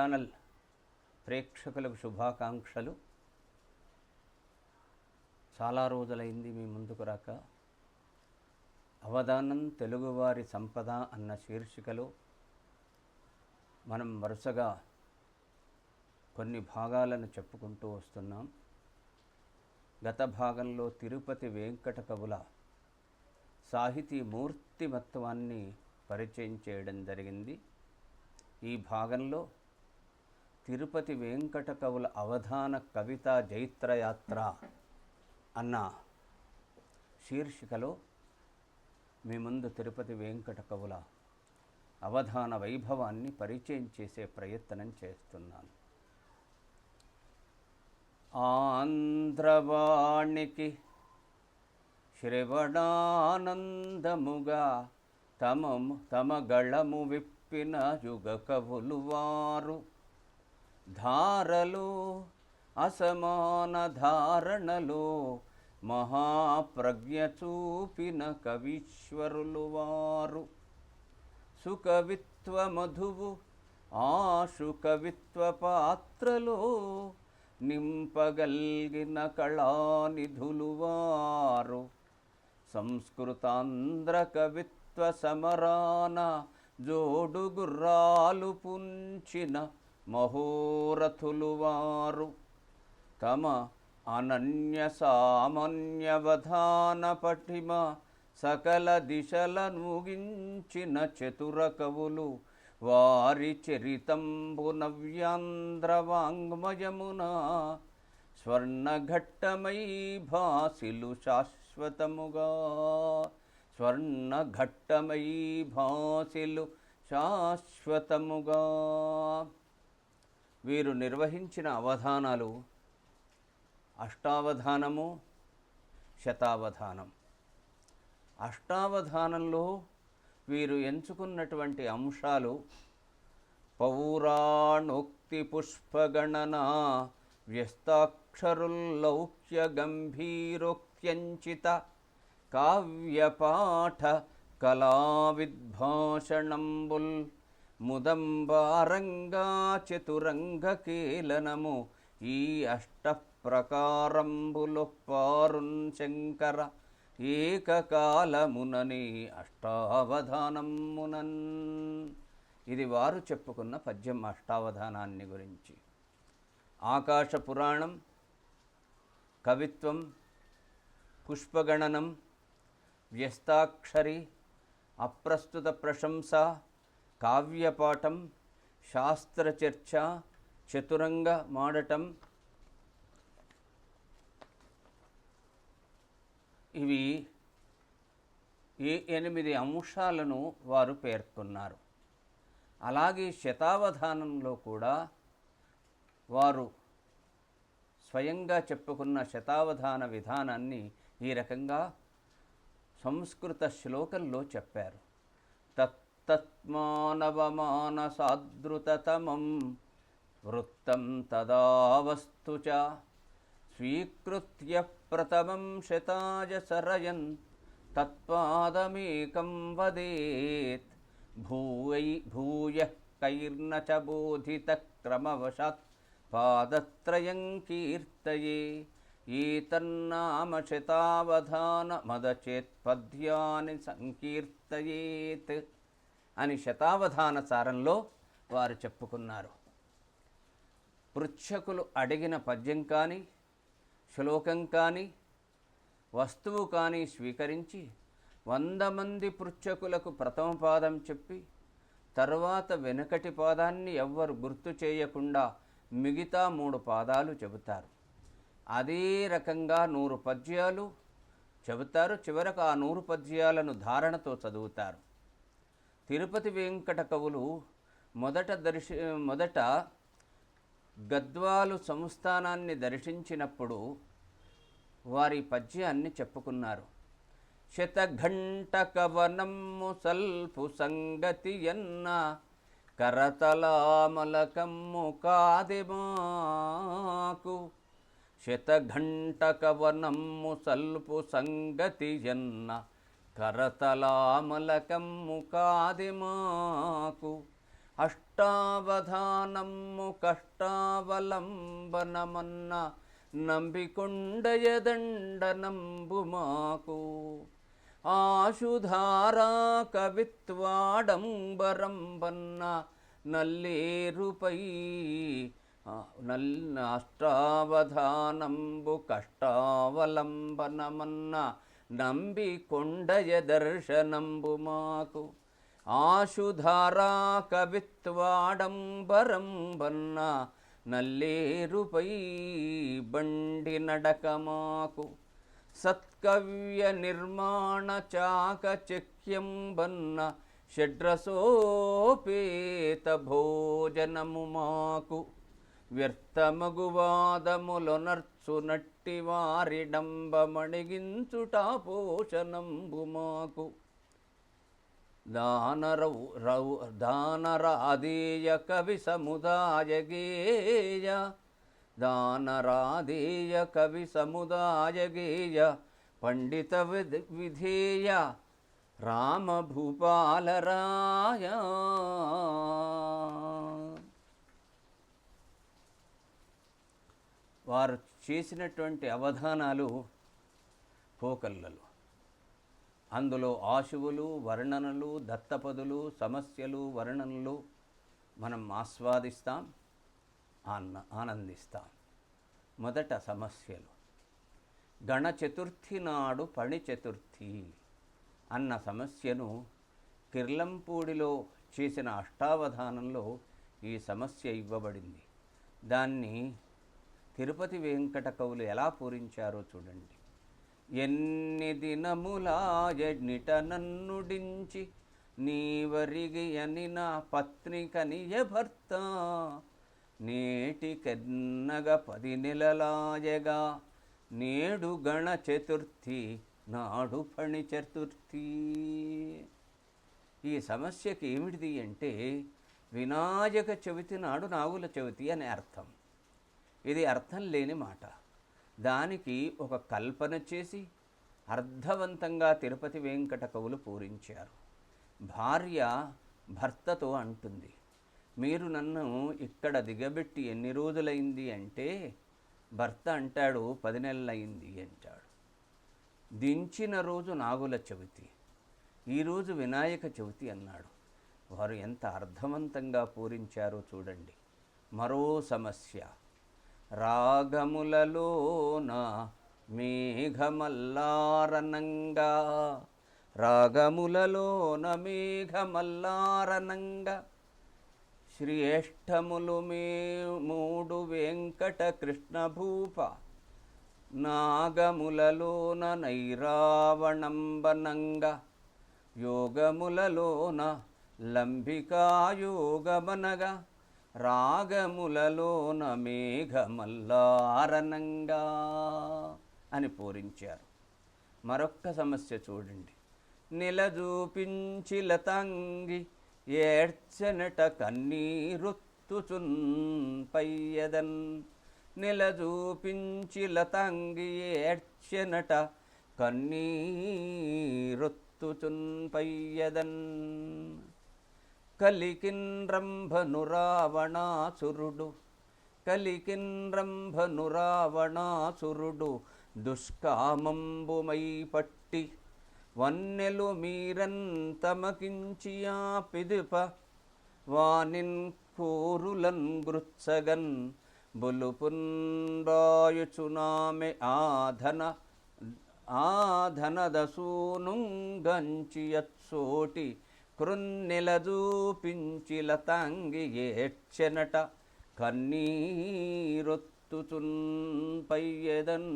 Channel ప్రేక్షకులకు శుభాకాంక్షలు. చాలా రోజులైంది మీ ముందుకు రాక. అవధానం తెలుగువారి సంపద అన్న శీర్షికలో మనం వరుసగా కొన్ని భాగాలను చెప్పుకుంటూ వస్తున్నాం. గత భాగంలో తిరుపతి వెంకట కవుల సాహితీ మూర్తిమత్వాన్ని పరిచయం చేయడం జరిగింది. ఈ భాగంలో తిరుపతి వెంకట కవుల అవధాన కవితా జైత్రయాత్ర అన్న శీర్షికలో మీ ముందు తిరుపతి వెంకట కవుల అవధాన వైభవాన్ని పరిచయం చేసే ప్రయత్నం చేస్తున్నాను. ఆంధ్రవాణికి శ్రవణానందముగా తమ గళము విప్పిన యుగ కవులు వారు, ధారలు అసమాన ధారణలో మహాప్రజ్ఞ చూపిన కవీశ్వరులు వారు, సుకవిత్వ మధువు ఆశు కవిత్వ పాత్రలో నింపగల్గిన కళానిధులు వారు, సంస్కృతాంధ్ర కవిత్వ సమరాన జోడు గుర్రాలు పుంచిన మహోరథులు వారు, తమ అనన్య సామాన్యవధాన పటిమ సకల దిశల నూగించిన చతుర కవులు, వారి చరితంబు నవ్యాంధ్ర వాంగ్మయమున స్వర్ణఘట్టమై భాసిలు శాశ్వతముగా, స్వర్ణఘట్టమై భాసిలు శాశ్వతముగా. వీరు నిర్వహించిన అవధానాలు అష్టావధానము, శతావధానం. అష్టావధానంలో వీరు ఎంచుకున్నటువంటి అంశాలు పౌరాణోక్తి పుష్పగణన, వ్యస్తాక్షరుల్లౌక్య గంభీరోక్త్యంచిత కావ్యపాఠ కళావిద్భాషణంబుల్, ముదంబారంగా చతురంగ కేలనము ఈ అష్టప్రకారంబులొప్పారున్ శంకర ఏకకాలమునని అష్టావధానమునన్. ఇది వారు చెప్పుకున్న పద్యం అష్టావధానాన్ని గురించి. ఆకాశ పురాణం, కవిత్వం, పుష్పగణనం, వ్యస్తాక్షరి, అప్రస్తుత ప్రశంస, కావ్యపాఠం, శాస్త్రచర్చ, చతురంగ మాడటం, ఇవి ఈ 8 అంశాలను వారు పేర్కొన్నారు. అలాగే శతావధానంలో కూడా వారు స్వయంగా చెప్పుకున్న శతావధాన విధానాన్ని ఈ రకంగా సంస్కృత శ్లోకంలో చెప్పారు. తత్తత్మానవమానసాదృతతమం వృత్తం తదావస్తు చ స్వీకృత్య ప్రథమం శతాయ సరయన్ తత్పాదమేకం వదేత్ భూయః కైర్న చ బోధిత క్రమవశాత్ పాదత్రయం కీర్తయే ఏతన్నామ శతావధాన మదచేత్ పద్యాని సంకీర్తయేత్ అని శతావధాన సారంలో వారు చెప్పుకున్నారు. పృచ్ఛకులు అడిగిన పద్యం కానీ, శ్లోకం కానీ, వస్తువు కానీ స్వీకరించి 100 మంది పృచ్ఛకులకు ప్రథమ పాదం చెప్పి తరువాత వెనుకటి పాదాన్ని ఎవ్వరు గుర్తు చేయకుండా మిగతా 3 పాదాలు చెబుతారు. అదే రకంగా 100 పద్యాలు చెబుతారు. చివరకు ఆ 100 పద్యాలను ధారణతో చదువుతారు. తిరుపతి వెంకట కవులు మొదట గద్వాలు సంస్థానాన్ని దర్శించినప్పుడు వారి పద్యాన్ని చెప్పుకున్నారు. శతఘంట కవనమ్ము సల్పు సంగతి ఎన్న కరతలామలకమ్ము కాదెమాకు, శతఘంట కవనమ్ము సల్పు సంగతి ఎన్న కరతలామలకమ్ము కాదెమాకు, అష్టావధానము కష్టావలంబనమన్న నంబికొండయదండనంబు మాకు ఆశుధారా కవిత్వాడంబరంబన్న నల్లేరుపై అష్టావధానంబు కష్టావలంబనమన్న నంబికొండయ దర్శనంబు మాకు ఆశుధారా కవిత్వాడంబరంబన్న నల్లేరుపై బండి నడక మాకు సత్కవ్య నిర్మాణ చాకచక్యంబన్న షడ్రసోపేత భోజనము మాకు వ్యర్థమగువాదములొనర్చు నట్టి వారిడంబమణిగించుటా పోషణంబు మాకు దానరాధేయ కవి సముదాయ గేయ దానరాధేయ కవి సముదాయ గేయ పండిత విధేయ రామభూపాలరాయ. వారు చేసినటువంటి అవధానాలు కోకల్లలు. అందులో ఆశువులు, వర్ణనలు, దత్తపదులు, సమస్యలు, వర్ణనలు మనం ఆస్వాదిస్తాం, ఆనందిస్తాం. మొదట సమస్యలు. గణచతుర్థి నాడు పణి చతుర్థి అన్న సమస్యను కిర్లంపూడిలో చేసిన అష్టావధానంలో ఈ సమస్య ఇవ్వబడింది. దాన్ని తిరుపతి వెంకట కవులు ఎలా పూరించారో చూడండి. ఎన్ని దినములాయనిట నన్నుడించి నీవరిగియని నా పత్నికనియ భర్త నేటికెన్నగ 10 నెలలాయగా నేడు గణ చతుర్థి నాడు పణి చతుర్థి. ఈ సమస్యకి ఏమిటిది అంటే వినాయక చవితి నాడు నాగుల చవితి అనే అర్థం. ఇది అర్థం లేని మాట. దానికి ఒక కల్పన చేసి అర్థవంతంగా తిరుపతి వెంకట కవులు పూరించారు. భార్య భర్తతో అంటుంది, మీరు నన్ను ఇక్కడ దిగబెట్టి ఎన్ని రోజులైంది అంటే భర్త అంటాడు 10 నెలలైంది అంటాడు. దించిన రోజు నాగుల చవితి, ఈరోజు వినాయక చవితి అన్నాడు. వారు ఎంత అర్థవంతంగా పూరించారో చూడండి. మరో సమస్య. రాగములలోన మేఘమల్లారనంగా రాగములలోన మేఘమల్లారనంగా శ్రేష్టములు మూడు వెంకట కృష్ణ భూప నాగములలోన నైరావణంబనంగా యోగములలోన లంబికాయోగమనగా రాగములలోన మేఘమల్లారనంగా అని పూరించారు. మరొక్క సమస్య చూడండి. నిలజూపించి లతంగి ఏడ్చనట కన్నీరుత్తుచున్ పయ్యదన్ నిలజూపించి లతంగి ఏడ్చనట కన్నీరుత్తుచున్ పయ్యదన్ కలికిన్ రంభను రావణాసురుడు కలికిన్ రావణాసురుడు దుష్కామంబుమై పట్టి వన్నెలు మీరంతమకించియా పిదుప వానిన్ కూరులన్ గృత్సగన్ బులుపున్ రాయుచునామె ఆధనదసూనుంగంచియత్సోటి కృన్నెలజూపించి లతాంగి ఏడ్చెనట కన్నీరొత్తుచున్ పయ్యెదన్.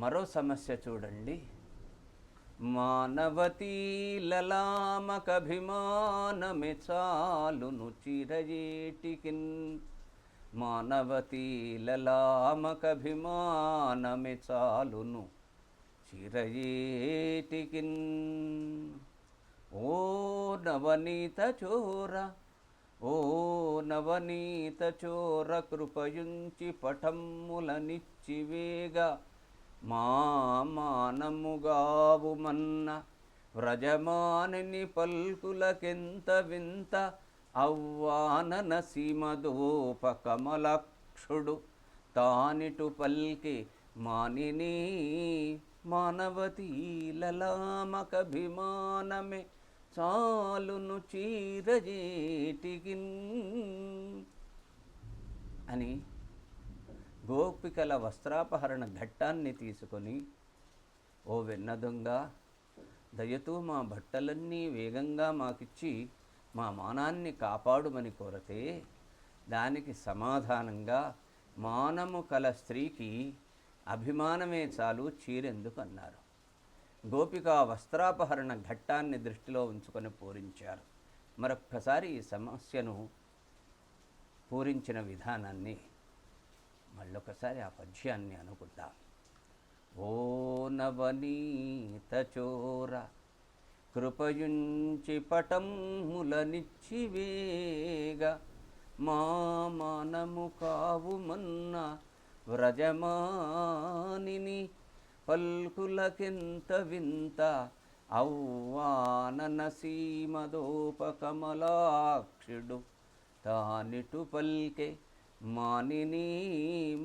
మరో సమస్య చూడండి. మానవతీ లలామకభిమానమె చాలును చిరయేటికిన్ మానవతీ లలామకభిమానమె చాలును చిరయేటికిన్. ఓ నవనీత చోర ఓ నవనీత చోర కృపయుంచి పటమ్ములనిచ్చివేగ మా మానముగావుమన్న వ్రజమానిని పల్కులకెంత వింత అవ్వానన సీమదోప కమలక్షుడు తానిటు పల్కి మానిని మానవతీ లలామకభిమానమే చాలును చీరజేటికిన్ అని గోపికల వస్త్రాపహరణ ఘట్టాన్ని తీసుకొని, ఓ వెన్న దొంగ, దయతో మా బట్టలన్నీ వేగంగా మాకిచ్చి మా మానాన్ని కాపాడుమని కోరతే, దానికి సమాధానంగా మానము కల స్త్రీకి అభిమానమే చాలు, చీరెందుకు అన్నారు. గోపిక వస్త్రాపహరణ ఘట్టాన్ని దృష్టిలో ఉంచుకొని పూరించారు. మరొక్కసారి ఈ సమస్యను పూరించిన విధానాన్ని మళ్ళొకసారి ఆ పద్యాన్ని అనుకుందాం. ఓ నవనీత చోర కృపయుంచి పటములనిచ్చివేగ మా మానము కావుమన్న వ్రజమానిని పల్కులకెంత వింత అవ్వానన సీమదోపకమలాక్షుడు తానిటు పల్కె మానిని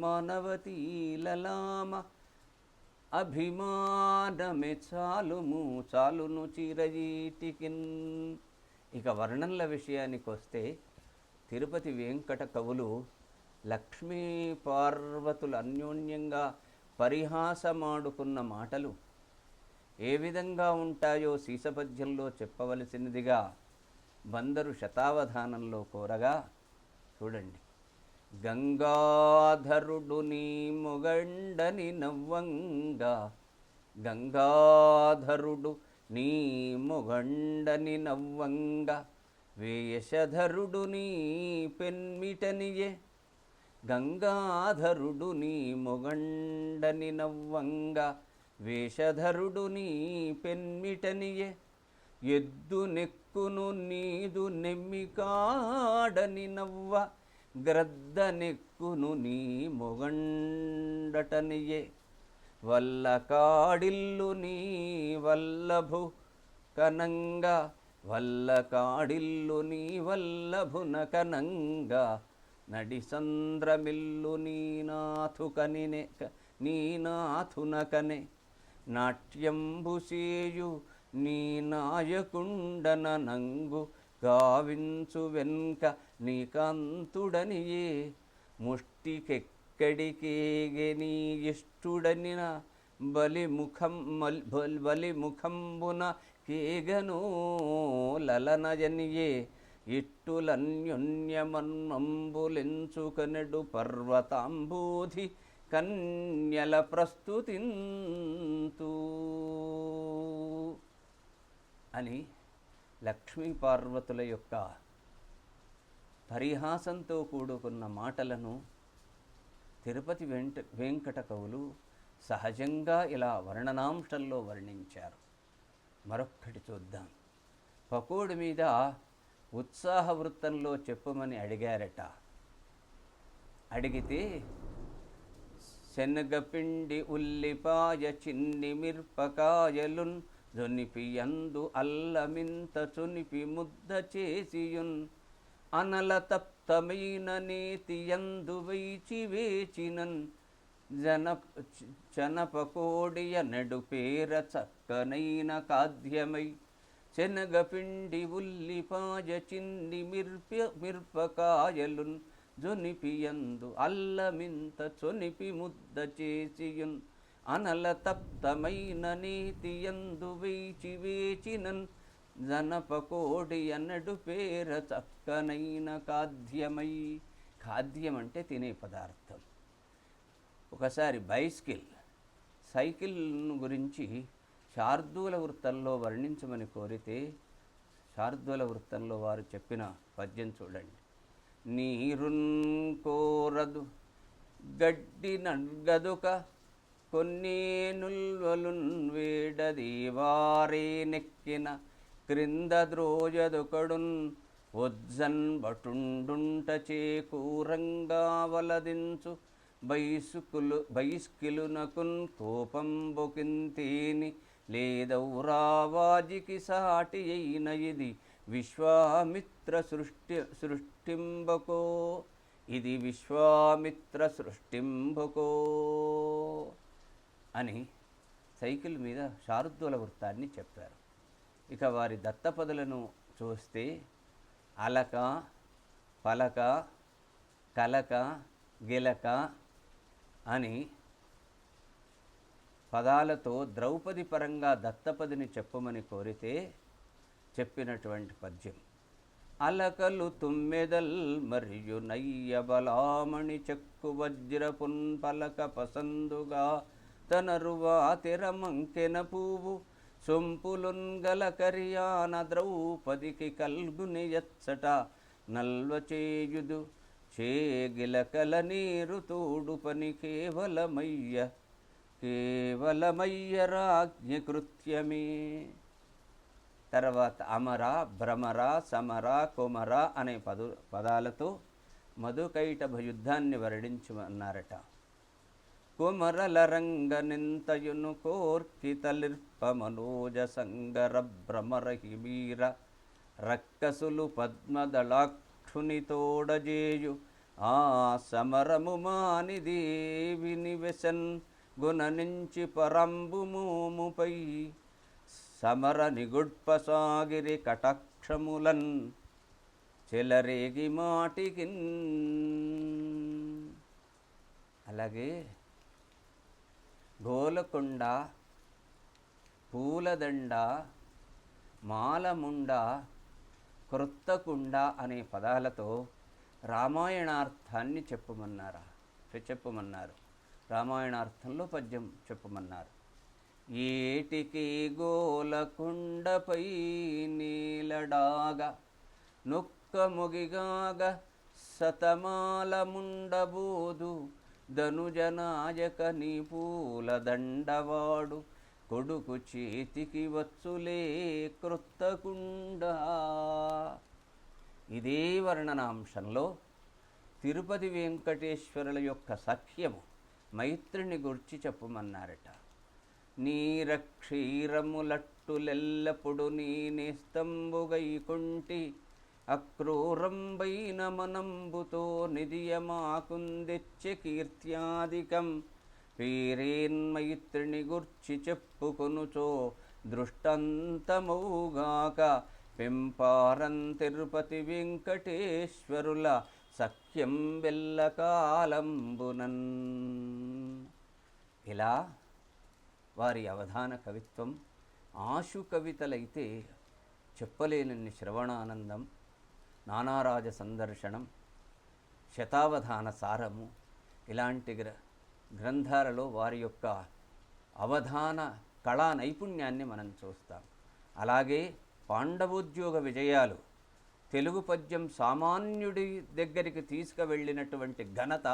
మానవతీ లలామ అభిమానమే చాలును చిరజీటికిన్. ఇక వర్ణనల విషయానికి వస్తే, తిరుపతి వెంకట కవులు లక్ష్మీ పార్వతులు అన్యోన్యంగా పరిహాసమాడుకున్న మాటలు ఏ విధంగా ఉంటాయో సీసపద్యంలో చెప్పవలసినదిగా బందరు శతావధానంలో కోరగా చూడండి. గంగాధరుడు నీ మొగండని నవ్వంగా, గంగాధరుడు నీ మొగండని నవ్వంగా, వేషధరుడు నీ పెన్మిటనియే, గంగాధరుడు నీ మొగండని నవ్వంగా, వేషధరుడు నీ పెన్మిటనియే, ఎద్దు నెక్కును నీదు నెమ్మికాడని నవ్వ, గ్రద్ద నెక్కును నీ మొగండటనియే, వల్ల కాడిల్లు నీ వల్లభు కనంగా, వల్ల కాడిల్లు నీ వల్లభున కనంగా, నడి సంద్రమిల్లు నీ నాథునకనే, నాట్యంబు సేయు నీ నాయకుండన నంగు గావించు వెన్క నీ కాంతుడనియే, ముష్టికెక్కడికేగే నీ ఇష్టుడనిన బలిముఖంబున కేగనో లలనజనియే, ఇట్టులన్యోన్యమన్మంబులెంచుకనెడు పర్వతాంబోధి కన్యల ప్రస్తుతింతు అని లక్ష్మీ పార్వతుల యొక్క పరిహాసంతో కూడుకున్న మాటలను తిరుపతి వెంకట కవులు సహజంగా ఇలా వర్ణనాంశంలో వర్ణించారు. మరొక్కటి చూద్దాం. పకోడి మీద ఉత్సాహ వృత్తంలో చెప్పమని అడిగారట. అడిగితే శనగపిండి ఉల్లిపాయ చిన్ని మిర్పకాయలున్ జొనిపియందు అల్లమింత చొనిపి ముద్ద చేసియున్, అనల తప్తమైన నేతియందు వైచి వేచినన్, జనపకోడియ నెడుపేర చక్కనైన కాద్యమై, శనగపిండి ఉల్లిపాయ చిన్ని మిర్పకాయలున్ జొనిపియందు అల్లమింత చొనిపి ముద్ద చేసియున్, అనల తప్తమైన నీతియందు వేచి వేచినన్, జనపకోడి అన్నడు పేర చక్కనైన కాద్యమై. ఖాద్యం అంటే తినే పదార్థం. ఒకసారి సైకిల్ గురించి శార్దూల వృత్తంలో వర్ణించమని కోరితే, శార్దూల వృత్తంలో వారు చెప్పిన పద్యం చూడండి. నీరున్ కోరదు గడ్డి నడ్గదుక కొన్నేనుల్వలున్ వేడదీవారే నెక్కిన, క్రింద ద్రోజదొకడున్ వజ్జన్ బటుండుంట చేకూరంగా వలదించు, బైస్కిలునకున్ కోపంబొకింతేని లేదౌరావాజికి సాటి అయిన ఇది విశ్వామిత్ర సృష్టింబకో, ఇది విశ్వామిత్ర సృష్టింబకో అని సైకిల్ మీద శార్దూల వృత్తాన్ని చెప్పారు. ఇక వారి దత్తపదులను చూస్తే అలక, పలక, కలక, గిలక అని పదాలతో ద్రౌపది పరంగా దత్తపదిని చెప్పమని కోరితే చెప్పినటువంటి పద్యం. అలకలు తుమ్మెదల్ మరియు నయ్య బలామణి చెక్కు వజ్రపున్ పలక పసందుగా తనరువా తెరమంకెన పువ్వు సొంపులున్ గల కరియాన ద్రౌపదికి కల్గుని ఎచ్చట నల్వ చేయుదు చేగిలకల నీరు తోడు పని కేవలమయ్య రాజ్ఞ కృత్యమే. తర్వాత అమర, భ్రమర, సమర, కొమర అనే పదాలతో మధుకైటభ యుద్ధాన్ని వర్ణించమన్నారట. కొమరల రంగనింతయును కోర్కితలిర్ప మనోజ సంగర భ్రమర హిమీర రక్కసులు పద్మదళాక్షుని తోడజేయు ఆ సమరము మాని దేవిని వెసన్ గుణనించి పరంబు మోముపై సమర నిగుడ్పసాగిరి కటాక్షములన్ చెలరేగి మాటికిన్. అలాగే గోలకొండ, పూలదండ, మాలముండ, క్రొత్తకుండ అనే పదాలతో రామాయణార్థాన్ని చెప్పమన్నారు. రామాయణార్థంలో పద్యం చెప్పమన్నారు. ఏటికి గోలకొండపై నీలడాగా నొక్క మొగిగాగ సతమాలముండబోదు ధనుజనాయక నీ పూలదండవాడు కొడుకు చేతికి వచ్చులే క్రొత్తకుండ. ఇదే వర్ణనాంశంలో తిరుపతి వెంకటేశ్వరుల యొక్క సఖ్యము మైత్రిని గుర్చి చెప్పమన్నారట. నీరక్షీరములట్టులెల్లప్పుడు నీ నేస్తంబుగైకుంటి అక్రూరంబైన మనంబుతో నిధియమాకుందెచ్చే కీర్త్యాదికం పేరేన్మైత్రిని గుర్చి చెప్పుకొనుచో దృష్టంతమౌగాక పెంపారం తిరుపతి వెంకటేశ్వరుల సఖ్యం వెల్లకాలంబునన్. ఇలా వారి అవధాన కవిత్వం, ఆశు కవితలైతే చెప్పలేనన్ని శ్రవణానందం, నానారాజ సందర్శనం, శతావధాన సారము ఇలాంటి గ్రంథాలలో వారి యొక్క అవధాన కళా నైపుణ్యాన్ని మనం చూస్తాం. అలాగే పాండవోద్యోగ విజయాలు, తెలుగు పద్యం సామాన్యుడి దగ్గరికి తీసుకువెళ్ళినటువంటి ఘనత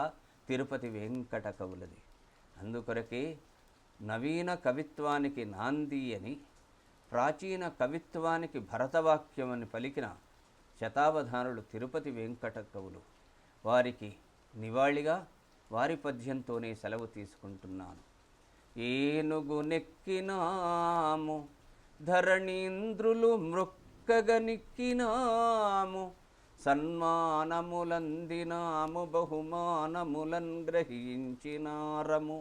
తిరుపతి వెంకట కవులది. అందుకొరకే నవీన కవిత్వానికి నాంది అని, ప్రాచీన కవిత్వానికి భరతవాక్యం అని పలికిన శతావధానులు తిరుపతి వెంకట కవులు. వారికి నివాళిగా వారి పద్యంతోనే సెలవు తీసుకుంటున్నాను. ఏనుగు నెక్కినాము ధరణీంద్రులు మృక్కగనిక్కినాము సన్మానములందినాము బహుమానములన్ గ్రహించినారము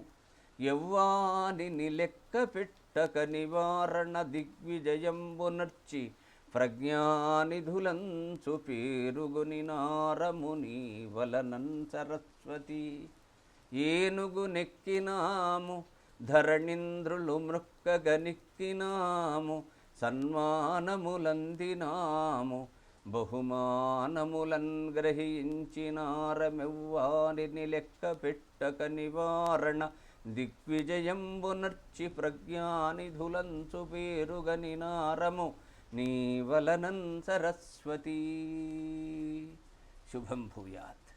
యవ్వానిని లెక్క పెట్టక నివారణ దిగ్విజయంబునర్చి ప్రజ్ఞానిధులంచు పేరుగుని నారము నీ వలనన్ సరస్వతి. ఏనుగు నెక్కినాము ధరణీంద్రులు మృక్కగనిక్కినాము సన్మానములందినాము బహుమానములన్ గ్రహించినారమెవ్వారిని లెక్క పెట్టక నివారణ దిగ్విజయంబునర్చి ప్రజ్ఞానిధులంచు పేరుగని నారము నీ వలనన్ సరస్వతి. శుభం భూయాత్.